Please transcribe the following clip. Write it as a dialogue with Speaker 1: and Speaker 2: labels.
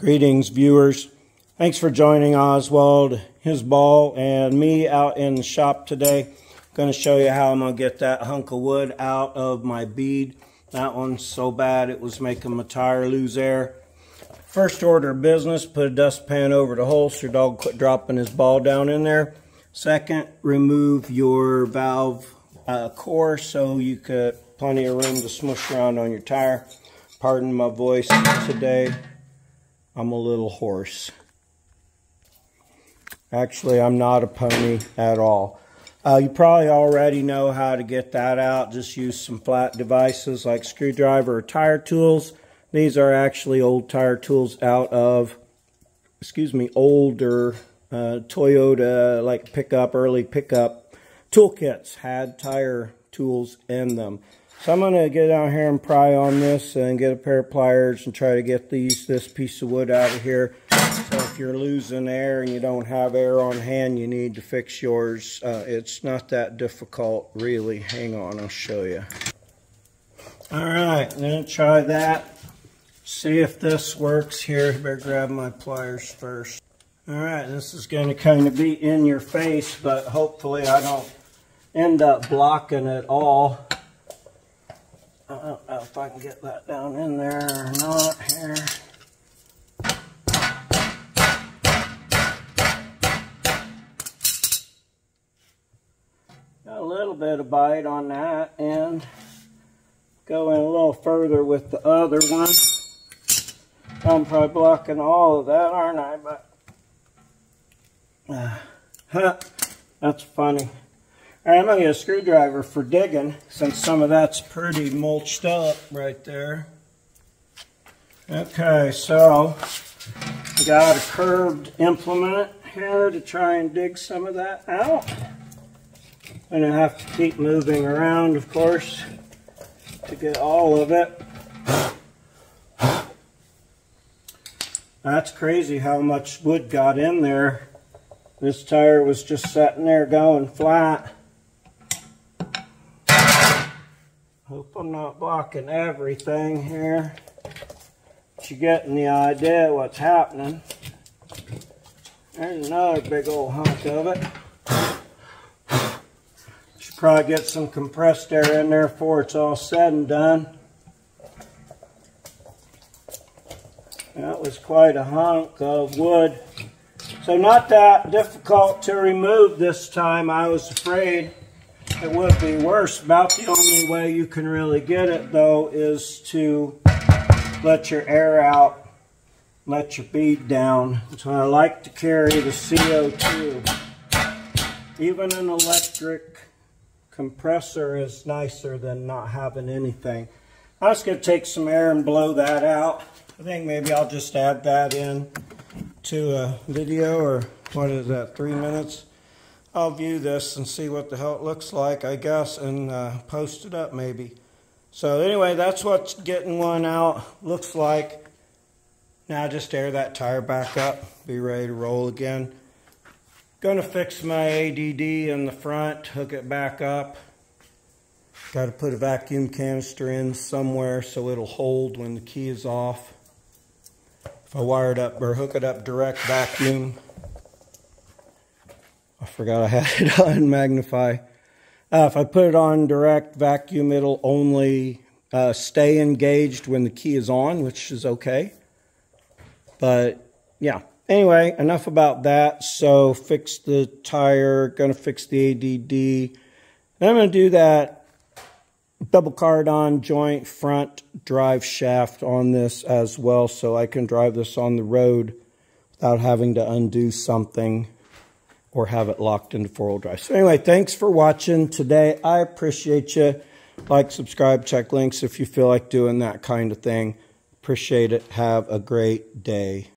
Speaker 1: Greetings, viewers. Thanks for joining Oswald, his ball, and me out in the shop today. I'm going to show you how I'm going to get that hunk of wood out of my bead. That one's so bad it was making my tire lose air. First order of business, put a dustpan over the hole so your dog quit dropping his ball down in there. Second, remove your valve core so you get plenty of room to smush around on your tire. Pardon my voice today. I'm a little hoarse. Actually, I'm not a pony at all. You probably already know how to get that out. Just use some flat devices like screwdriver or tire tools. These are actually old tire tools out of, older Toyota like early pickup toolkits had tire tools in them. So I'm going to get down here and pry on this and get a pair of pliers and try to get this piece of wood out of here. So if you're losing air and you don't have air on hand, you need to fix yours. It's not that difficult, really. Hang on, I'll show you. Alright, I'm going to try that. See if this works here. Better grab my pliers first. Alright, this is going to kind of be in your face, but hopefully I don't end up blocking it all. I don't know if I can get that down in there or not here. Got a little bit of bite on that, and go in a little further with the other one. I'm probably blocking all of that, aren't I? But that's funny. Alright, I'm going to get a screwdriver for digging, since some of that's pretty mulched up right there. Okay, so I got a curved implement here to try and dig some of that out. And I have to keep moving around, of course, to get all of it. That's crazy how much wood got in there. This tire was just sitting there going flat. Hope I'm not blocking everything here. But you're getting the idea of what's happening. There's another big old hunk of it. Should probably get some compressed air in there before it's all said and done. That was quite a hunk of wood. So not that difficult to remove this time. I was afraid it would be worse. About the only way you can really get it, though, is to let your air out, let your bead down. So I like to carry the CO2. Even an electric compressor is nicer than not having anything. I'm just going to take some air and blow that out. I think maybe I'll just add that in to a video, or what is that, 3 minutes? I'll view this and see what the hell it looks like, I guess, and post it up maybe. So anyway, that's what getting one out looks like. Now just air that tire back up, be ready to roll again. Gonna fix my ADD in the front, hook it back up. Got to put a vacuum canister in somewhere so it'll hold when the key is off. If I wire it up or hook it up direct vacuum, I forgot I had it on magnify. If I put it on direct vacuum, it'll only stay engaged when the key is on, which is okay. But yeah, anyway, enough about that. So fix the tire, gonna fix the ADD. And I'm gonna do that double cardon joint front drive shaft on this as well, so I can drive this on the road without having to undo something or have it locked into four-wheel drive. So anyway, thanks for watching today. I appreciate you. Like, subscribe, check links if you feel like doing that kind of thing. Appreciate it. Have a great day.